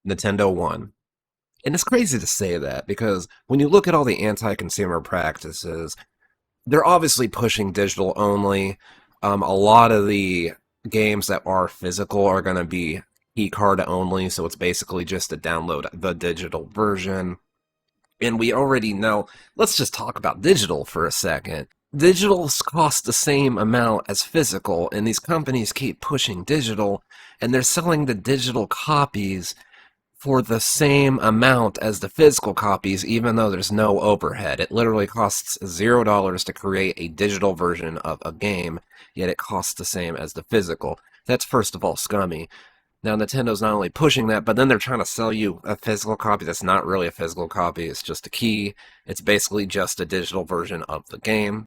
Nintendo won. And it's crazy to say that because when you look at all the anti-consumer practices, they're obviously pushing digital only. A lot of the games that are physical are going to be key card only, so it's basically just to download the digital version. And we already know, let's just talk about digital for a second. Digitals cost the same amount as physical, and these companies keep pushing digital, and they're selling the digital copies for the same amount as the physical copies, even though there's no overhead. It literally costs $0 to create a digital version of a game, yet it costs the same as the physical. That's first of all scummy. Now, Nintendo's not only pushing that, but then they're trying to sell you a physical copy that's not really a physical copy. It's just a key. It's basically just a digital version of the game.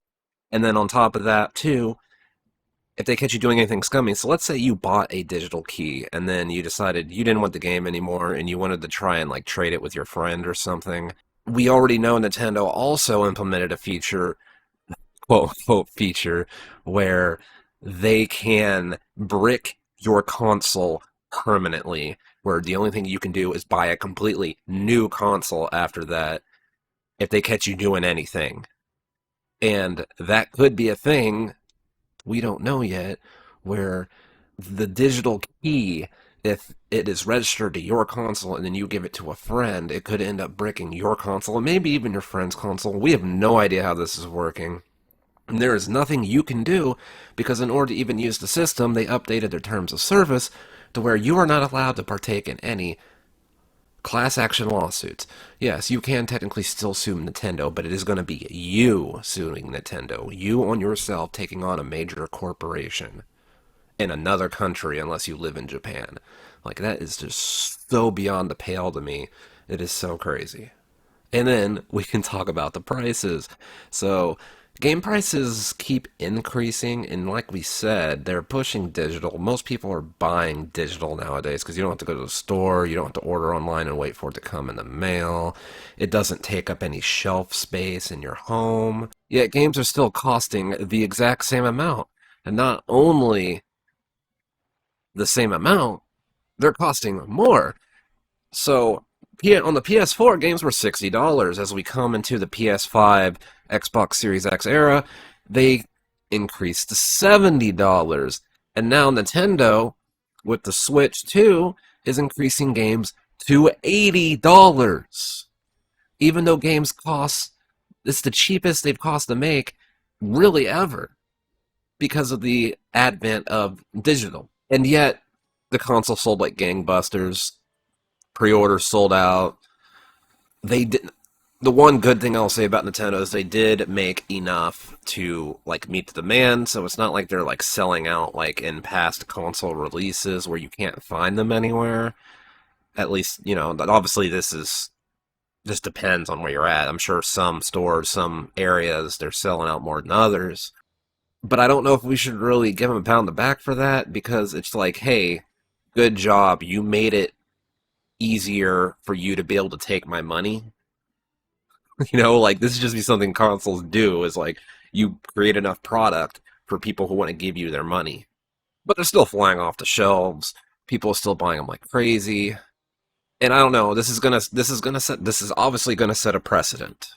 And then on top of that, too, if they catch you doing anything scummy, so let's say you bought a digital key and then you decided you didn't want the game anymore and you wanted to try and like trade it with your friend or something. We already know Nintendo also implemented a feature, quote unquote feature, where they can brick your console permanently, where the only thing you can do is buy a completely new console after that if they catch you doing anything. And that could be a thing, we don't know yet, where the digital key, if it is registered to your console and then you give it to a friend, it could end up bricking your console and maybe even your friend's console. We have no idea how this is working. And there is nothing you can do because in order to even use the system, they updated their terms of service to where you are not allowed to partake in any class action lawsuits. Yes, you can technically still sue Nintendo, but it is going to be you suing Nintendo. You on yourself taking on a major corporation in another country unless you live in Japan. Like, that is just so beyond the pale to me. It is so crazy. And then we can talk about the prices. So, game prices keep increasing, and like we said, they're pushing digital. Most people are buying digital nowadays because you don't have to go to the store, you don't have to order online and wait for it to come in the mail. It doesn't take up any shelf space in your home. Yet games are still costing the exact same amount. And not only the same amount, they're costing more. So on the PS4, games were $60. As we come into the PS5, Xbox Series X era, they increased to $70. And now Nintendo, with the Switch 2, is increasing games to $80. Even though games cost, it's the cheapest they've cost to make, really ever, because of the advent of digital. And yet, the console sold like gangbusters. Pre-orders sold out. They did. The one good thing I'll say about Nintendo is they did make enough to like meet the demand. So it's not like they're like selling out like in past console releases where you can't find them anywhere. At least obviously this depends on where you're at. I'm sure some stores, some areas, they're selling out more than others. But I don't know if we should really give them a pound on the back for that because it's like, hey, good job, you made it easier for you to be able to take my money. Like this is just be something consoles do is like you create enough product for people who want to give you their money. But they're still flying off the shelves. People are still buying them like crazy. And I don't know, this is obviously gonna set a precedent.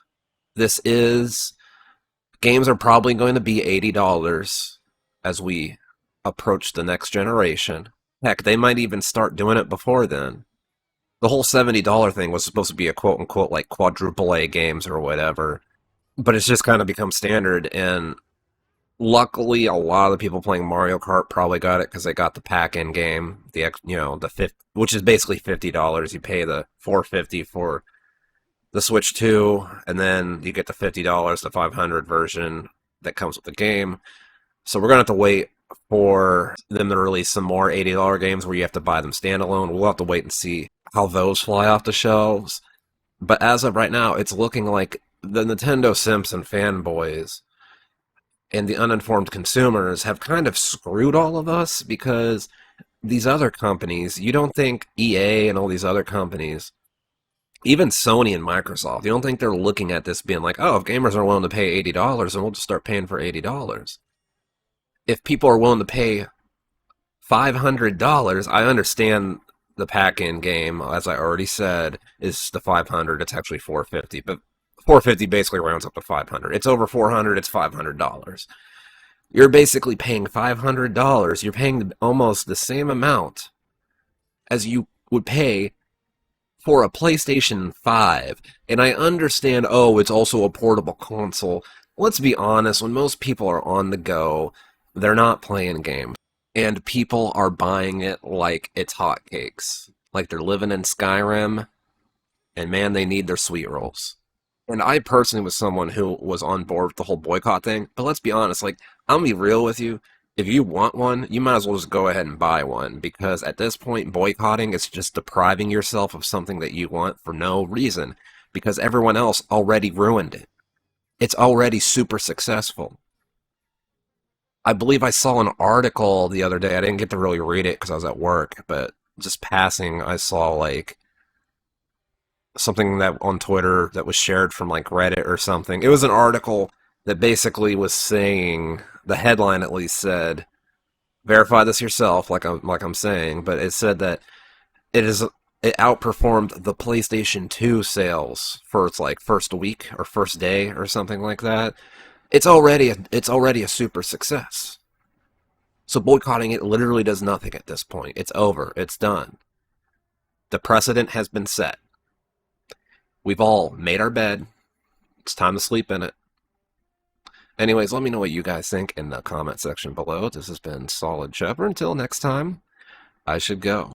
Games are probably going to be $80 as we approach the next generation. Heck, they might even start doing it before then. The whole $70 thing was supposed to be a quote-unquote like quadruple A games or whatever, but it's just kind of become standard, and luckily a lot of the people playing Mario Kart probably got it because they got the pack-in game, the fifth, which is basically $50. You pay the $450 for the Switch 2, and then you get the $50, the 500 version that comes with the game. So we're going to have to wait for them to release some more $80 games where you have to buy them standalone. We'll have to wait and see how those fly off the shelves. But as of right now, it's looking like the Nintendo simps and fanboys and the uninformed consumers have kind of screwed all of us because these other companies, you don't think EA and all these other companies, even Sony and Microsoft, you don't think they're looking at this being like, oh, if gamers are willing to pay $80, then we'll just start paying for $80. If people are willing to pay $500, I understand The pack-in game, as I already said, is the 500. It's actually 450, but 450 basically rounds up to 500. It's over 400. It's $500. You're basically paying $500. You're paying almost the same amount as you would pay for a PlayStation 5. And I understand, oh, it's also a portable console. Let's be honest, when most people are on the go, they're not playing games. And people are buying it like it's hotcakes. Like they're living in Skyrim, and man, they need their sweet rolls. And I personally was someone who was on board with the whole boycott thing. But let's be honest, like, I'll be real with you. If you want one, you might as well just go ahead and buy one. Because at this point, boycotting is just depriving yourself of something that you want for no reason. Because everyone else already ruined it. It's already super successful. I believe I saw an article the other day. I didn't get to really read it because I was at work. But just passing, I saw, like, something that on Twitter that was shared from like Reddit or something. It was an article that basically was saying, the headline at least said, verify this yourself, like I'm saying, but it said that it outperformed the PlayStation 2 sales for its like first week or first day or something like that. It's already a super success. So boycotting it literally does nothing at this point. It's over. It's done. The precedent has been set. We've all made our bed. It's time to sleep in it. Anyways, let me know what you guys think in the comment section below. This has been Solid Shepherd. Until next time, I should go.